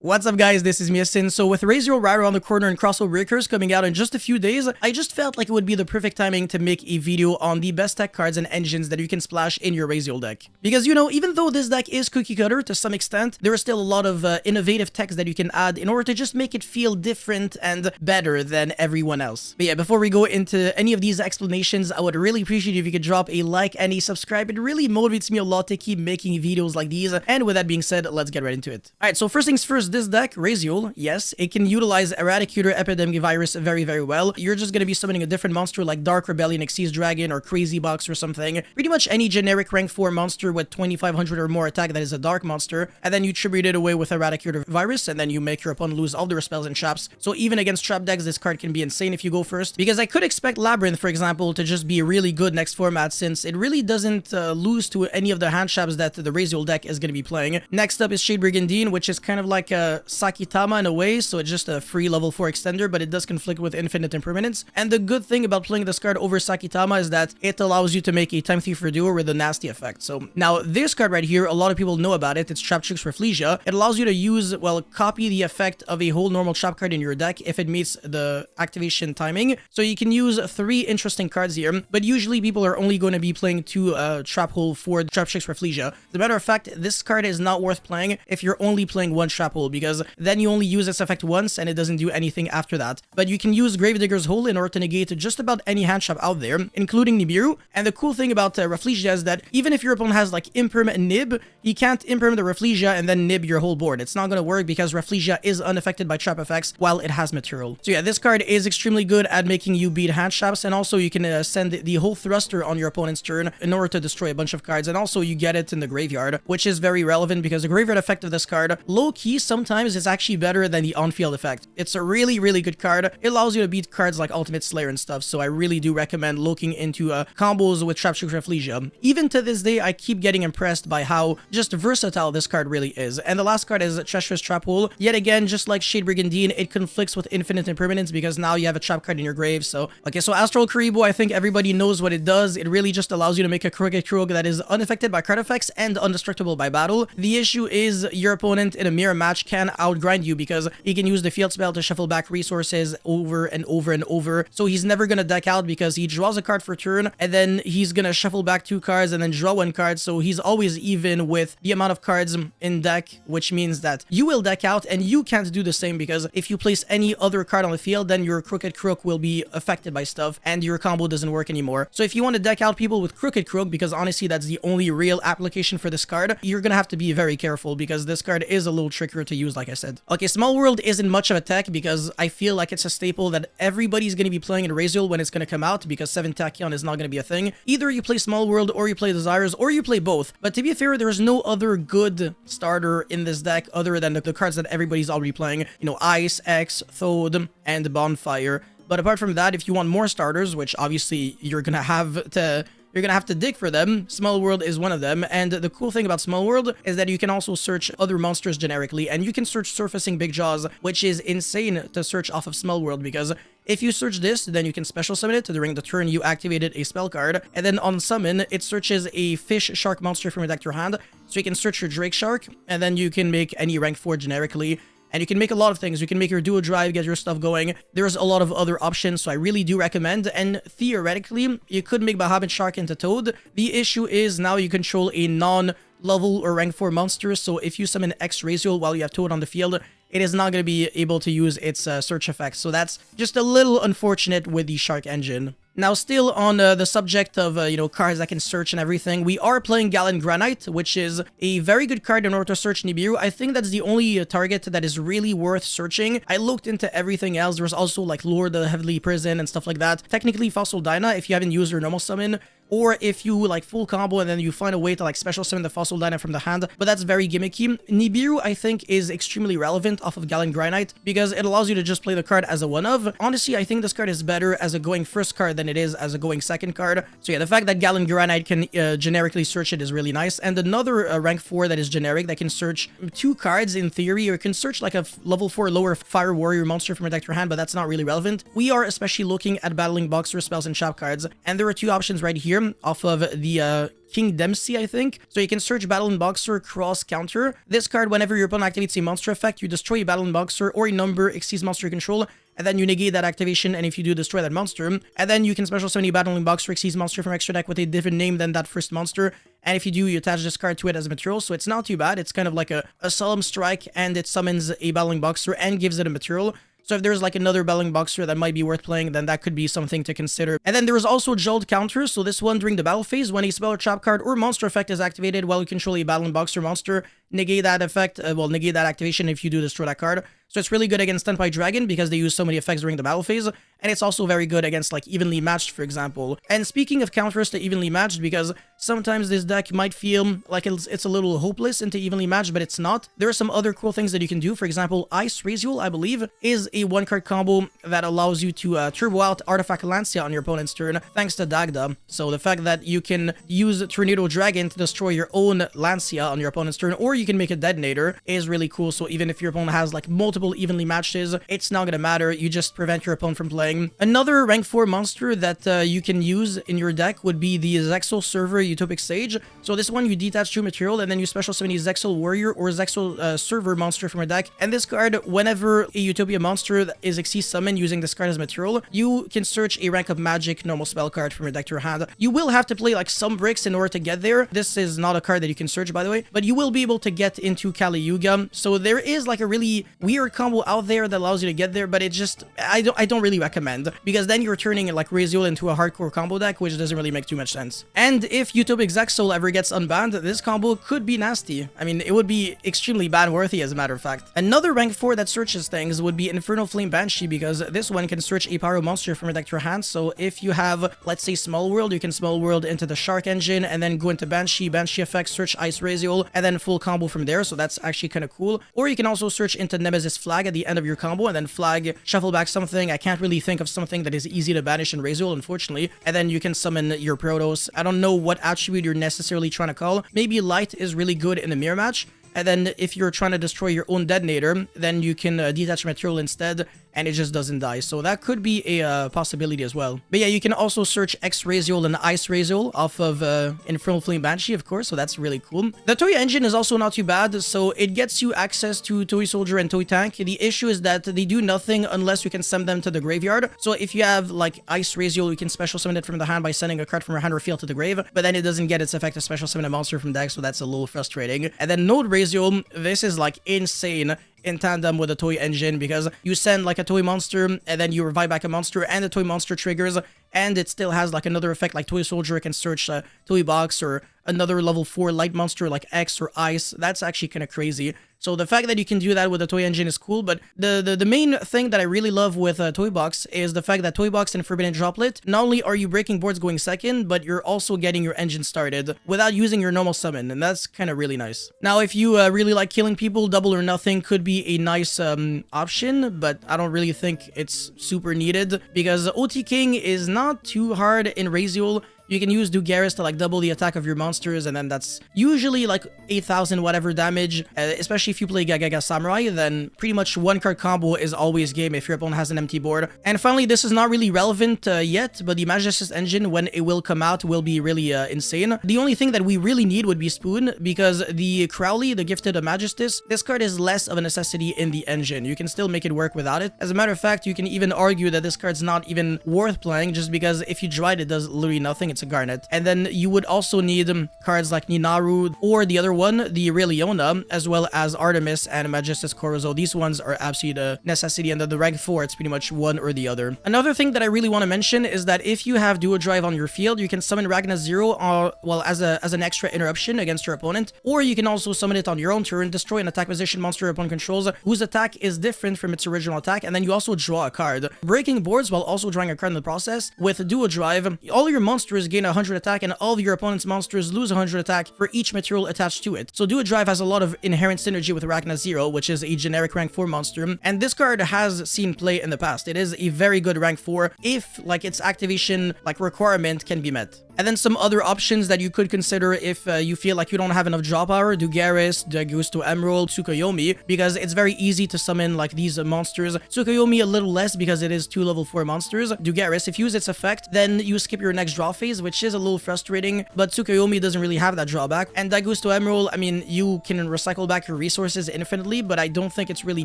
What's up guys, this is Magistus. So with Ryzeal right around the corner and Crossbow Breakers coming out in just a few days, I just felt like it would be the perfect timing to make a video on the best tech cards and engines that you can splash in your Ryzeal deck. Because you know, even though this deck is cookie cutter to some extent, there are still a lot of innovative techs that you can add in order to just make it feel different and better than everyone else. But yeah, before we go into any of these explanations, I would really appreciate if you could drop a like and a subscribe. It really motivates me a lot to keep making videos like these. And with that being said, let's get right into it. Alright, so first things first, this deck, Ryzeal, yes, it can utilize Eradicator Epidemic Virus very well. You're just going to be summoning a different monster like Dark Rebellion, Xyz Dragon, or Crazy Box or something. Pretty much any generic rank 4 monster with 2500 or more attack that is a dark monster, and then you tribute it away with Eradicator Virus, and then you make your opponent lose all their spells and traps. So even against trap decks, this card can be insane if you go first, because I could expect Labyrinth, for example, to just be really good next format, since it really doesn't lose to any of the hand traps that the Ryzeal deck is going to be playing. Next up is Shade Brigandine, which is kind of like a Sakitama in a way, so it's just a free level 4 extender, but it does conflict with infinite impermanence. And the good thing about playing this card over Sakitama is that it allows you to make a Time Thief Redoer with a nasty effect. So now this card right here, a lot of people know about it. It's Traptrix Reflegia. It allows you to use, well, copy the effect of a whole normal trap card in your deck if it meets the activation timing. So you can use 3 interesting cards here, but usually people are only going to be playing 2 trap hole for Traptrix Reflegia. As a matter of fact, this card is not worth playing if you're only playing 1 trap hole, because then you only use this effect once and it doesn't do anything after that. But you can use Gravedigger's Hole in order to negate just about any hand trap out there, including Nibiru. And the cool thing about Reflegia is that even if your opponent has like Imperm and Nib, he can't Imperm the Reflegia and then Nib your whole board. It's not going to work because Reflegia is unaffected by trap effects while it has material. So yeah, this card is extremely good at making you beat hand traps, and also you can send the whole thruster on your opponent's turn in order to destroy a bunch of cards, and also you get it in the graveyard, which is very relevant because the graveyard effect of this card, low-key, sometimes is actually better than the on-field effect. It's a really good card. It allows you to beat cards like Ultimate Slayer and stuff, so I really do recommend looking into combos with Traptrix Reflegia. Even to this day, I keep getting impressed by how just versatile this card really is. And the last card is Treacherous Trap Hole. Yet again, just like Shade Brigandine, it conflicts with Infinite Impermanence because now you have a trap card in your grave. So, okay, so Astral Karibo, I think everybody knows what it does. It really just allows you to make a Crooked Krog that is unaffected by card effects and indestructible by battle. The issue is your opponent in a mirror match can outgrind you because he can use the field spell to shuffle back resources over and over. So he's never gonna deck out because he draws a card for turn and then he's gonna shuffle back 2 cards and then draw 1 card. So he's always even with the amount of cards in deck, which means that you will deck out and you can't do the same, because if you place any other card on the field, then your Crooked Crook will be affected by stuff and your combo doesn't work anymore. So if you want to deck out people with Crooked Crook, because honestly that's the only real application for this card, you're gonna have to be very careful because this card is a little trickier to use, like I said. Okay, Small World isn't much of a tech because I feel like it's a staple that everybody's going to be playing in Ryzeal when it's going to come out, because 7 Tachyon is not going to be a thing. Either you play Small World or you play Desires or you play both. But to be fair, there's no other good starter in this deck other than the cards that everybody's already playing. You know, Ice, X, Thode, and Bonfire. But apart from that, if you want more starters, which obviously you're going to have to dig for them, Small World is one of them. And the cool thing about Small World is that you can also search other monsters generically, and you can search Surfacing Big Jaws, which is insane to search off of Small World, because if you search this, then you can special summon it during the turn you activated a spell card, and then on summon, it searches a fish shark monster from your deck to your hand, so you can search your Drake Shark, and then you can make any rank 4 generically. And you can make a lot of things. You can make your duo drive, get your stuff going. There's a lot of other options, so I really do recommend. And theoretically, you could make Bahamut Shark into Toad. The issue is now you control a non-level or rank 4 monster, so if you summon X Ryzeal while you have Toad on the field, it is not going to be able to use its search effects. So that's just a little unfortunate with the Shark engine. Now, still on the subject of, you know, cards that can search and everything, we are playing Gallant Granite, which is a very good card in order to search Nibiru. I think that's the only target that is really worth searching. I looked into everything else. There's also, like, Lord of the Heavenly Prison and stuff like that. Technically, Fossil Dyna, if you haven't used your normal summon, or if you like full combo and then you find a way to like special summon the Fossil Dyna from the hand, but that's very gimmicky. Nibiru, I think, is extremely relevant off of Gallant Granite because it allows you to just play the card as a one-of. Honestly, I think this card is better as a going first card than it is as a going second card. So yeah, the fact that Gallant Granite can generically search it is really nice. And another rank 4 that is generic that can search 2 cards in theory, or can search like a level 4 lower Fire Warrior monster from your deck to your hand, but that's not really relevant. We are especially looking at battling boxer spells and trap cards, and there are 2 options right here off of the King Dempsey, I think. So you can search Battling Boxer cross counter. This card, whenever your opponent activates a monster effect, you destroy a Battling Boxer or a number exceeds monster control, and then you negate that activation, and if you do, destroy that monster. And then you can special summon a Battling Boxer exceeds monster from extra deck with a different name than that first monster. And if you do, you attach this card to it as a material, so it's not too bad. It's kind of like a Solemn Strike, and it summons a Battling Boxer and gives it a material. So if there's like another Battling Boxer that might be worth playing, then that could be something to consider. And then there is also Jolt counters. So this one during the battle phase, when a spell or trap card or monster effect is activated while you control a Battling Boxer monster, negate that effect, negate that activation if you do destroy that card. So it's really good against Stenpai Dragon because they use so many effects during the battle phase, and it's also very good against like Evenly Matched, for example. And speaking of counters to Evenly Matched, because sometimes this deck might feel like it's a little hopeless into Evenly Matched, but it's not. There are some other cool things that you can do. For example, Ice Ryzeal, I believe, is a one-card combo that allows you to turbo out Artifact Lancia on your opponent's turn, thanks to Dagda. So the fact that you can use Tornado Dragon to destroy your own Lancia on your opponent's turn, or you can make a Detonator, is really cool. So even if your opponent has like multiple evenly matches, it's not gonna matter. You just prevent your opponent from playing. Another rank 4 monster that you can use in your deck would be the Zexal Server Utopic Sage. So this one, you detach 2 material, and then you special summon a Zexal Warrior or Zexal Server monster from your deck. And this card, whenever a Utopia monster is Xyz summoned using this card as material, you can search a rank of magic normal spell card from your deck to your hand. You will have to play like some bricks in order to get there. This is not a card that you can search, by the way, but you will be able to get into Kali Yuga. So there is like a really weird combo out there that allows you to get there, but it just I don't really recommend, because then you're turning like Ryzeal into a hardcore combo deck, which doesn't really make too much sense. And if Utopic Zexal ever gets unbanned, this combo could be nasty. I mean, it would be extremely ban worthy, as a matter of fact. Another rank 4 that searches things would be Infernal Flame Banshee, because this one can search a pyro monster from your deck to your hand. So if you have, let's say, Small World, you can Small World into the Shark engine and then go into Banshee effect, search Ice Ryzeal, and then full combo from there. So that's actually kind of cool. Or you can also search into Nemesis Flag at the end of your combo, and then flag, shuffle back something. I can't really think of something that is easy to banish in Ryzeal, unfortunately. And then you can summon your Protoss. I don't know what attribute you're necessarily trying to call. Maybe Light is really good in the mirror match. And then if you're trying to destroy your own Detonator, then you can detach material instead, and it just doesn't die. So that could be a possibility as well. But yeah, you can also search X Ryzeal and Ice Ryzeal off of Infernal Flame Banshee, of course, so that's really cool. The Toy engine is also not too bad, so it gets you access to Toy Soldier and Toy Tank. The issue is that they do nothing unless you can send them to the graveyard. So if you have like Ice Ryzeal, you can special summon it from the hand by sending a card from your hand or field to the grave, but then it doesn't get its effect to special summon a monster from deck, so that's a little frustrating. And then Node Ryzeal, this is like insane in tandem with the Toy engine, because you send like a toy monster and then you revive back a monster, and the toy monster triggers, and it still has like another effect like Toy Soldier can search Toy Box or another level 4 light monster like X or Ice. That's actually kind of crazy. So the fact that you can do that with the Toy engine is cool, but the main thing that I really love with Toy Box is the fact that Toy Box and Forbidden Droplet, not only are you breaking boards going second, but you're also getting your engine started without using your normal summon, and that's kind of really nice. Now, if you really like killing people, Double or Nothing could be a nice option, but I don't really think it's super needed, because OT King is not too hard in Ryzeal. You can use Dugaris to like double the attack of your monsters, and then that's usually like 8,000 whatever damage, especially if you play Gagaga Samurai, then pretty much one card combo is always game if your opponent has an empty board. And finally, this is not really relevant yet, but the Magistus engine, when it will come out, will be really insane. The only thing that we really need would be Spoon, because the Crowley, the Gifted Magistus, this card is less of a necessity in the engine. You can still make it work without it. As a matter of fact, you can even argue that this card's not even worth playing, just because if you draw it, it does literally nothing. It's a Garnet. And then you would also need cards like Ninaru, or the other one, the Aureliona, as well as Artemis and Magistus Corozo. These ones are absolutely a necessity, and then the rank 4, it's pretty much one or the other. Another thing that I really want to mention is that if you have Duo Drive on your field, you can summon Ragnazero well, as an extra interruption against your opponent, or you can also summon it on your own turn, destroy an attack position monster your opponent controls, whose attack is different from its original attack, and then you also draw a card. Breaking boards while also drawing a card in the process. With Duo Drive, all your monsters gain 100 attack, and all of your opponent's monsters lose 100 attack for each material attached to it. So Duo Drive has a lot of inherent synergy with Ragnazero, which is a generic rank 4 monster, and this card has seen play in the past. It is a very good rank 4 if like its activation like requirement can be met. And then some other options that you could consider if you feel like you don't have enough draw power: Dugaris, Dagusto Emerald, Tsukuyomi, because it's very easy to summon like these monsters. Tsukuyomi a little less because it is 2 level 4 monsters. Dugaris, if you use its effect, then you skip your next draw phase, which is a little frustrating, but Tsukuyomi doesn't really have that drawback. And Dagusto Emerald, I mean, you can recycle back your resources infinitely, but I don't think it's really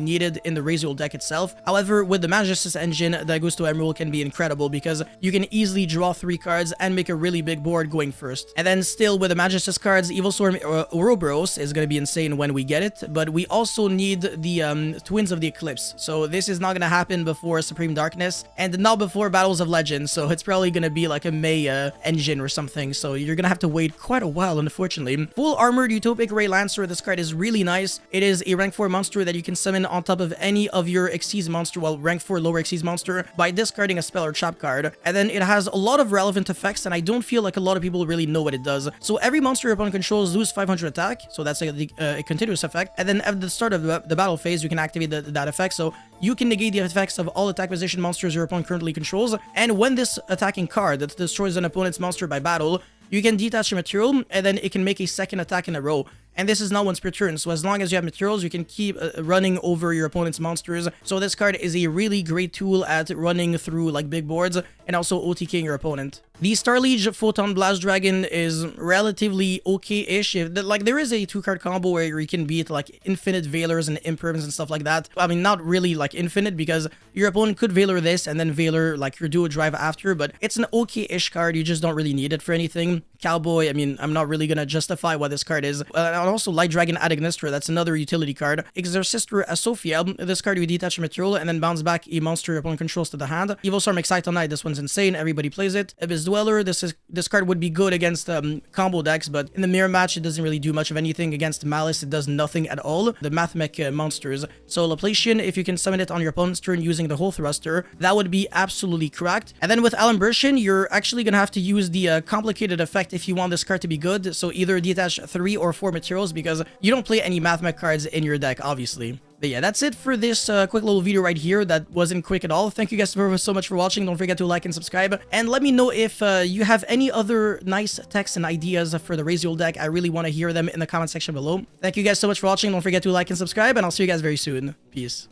needed in the Ryzeal deck itself. However, with the Magistus engine, Dagusto Emerald can be incredible because you can easily draw 3 cards and make a really big board going first. And then still with the Magistus cards, Evil Storm Ouroboros is going to be insane when we get it, but we also need the Twins of the Eclipse. So this is not going to happen before Supreme Darkness and not before Battles of Legends, so it's probably going to be like a May engine or something, so you're going to have to wait quite a while, unfortunately. Full Armored Utopic Ray Lancer, this card is really nice. It is a rank 4 monster that you can summon on top of any of your Xyz monster, well, rank 4 lower Xyz monster, by discarding a spell or trap card. And then it has a lot of relevant effects, and I don't feel like a lot of people really know what it does. So every monster your opponent controls lose 500 attack, so that's a continuous effect. And then at the start of the battle phase, you can activate that effect, so you can negate the effects of all attack position monsters your opponent currently controls. And when this attacking card that destroys an opponent's monster by battle, you can detach a material, and then it can make a second attack in a row. And this is not once per turn, so as long as you have materials, you can keep running over your opponent's monsters. So this card is a really great tool at running through like big boards and also OTKing your opponent. The Starliege Photon Blast Dragon is relatively okay-ish. Like, there is a 2-card combo where you can beat like infinite Veilers and Imperms and stuff like that. I mean, not really like infinite, because your opponent could Veiler this and then Veiler like your Duo Drive after, but it's an okay-ish card. You just don't really need it for anything. Cowboy, I mean, I'm not really gonna justify what this card is. And also Light Dragon Adagnistra, that's another utility card. Exorcister Asophia, this card you detach a material and then bounce back a monster your opponent controls to the hand. Evil Storm Excitonite, this one's insane, everybody plays it. Abyss Dweller, this card would be good against combo decks, but in the mirror match it doesn't really do much of anything. Against Malice it does nothing at all. The Mathmech monsters. So Laplacian, if you can summon it on your opponent's turn using the Whole Thruster, that would be absolutely cracked. And then with Alambertian, you're actually gonna have to use the complicated effect if you want this card to be good. So either detach 3 or 4 materials, because you don't play any Mathmech cards in your deck, obviously. But yeah, that's it for this quick little video right here that wasn't quick at all. Thank you guys so much for watching. Don't forget to like and subscribe. And let me know if you have any other nice texts and ideas for the Ryzeal deck. I really want to hear them in the comment section below. Thank you guys so much for watching. Don't forget to like and subscribe, and I'll see you guys very soon. Peace.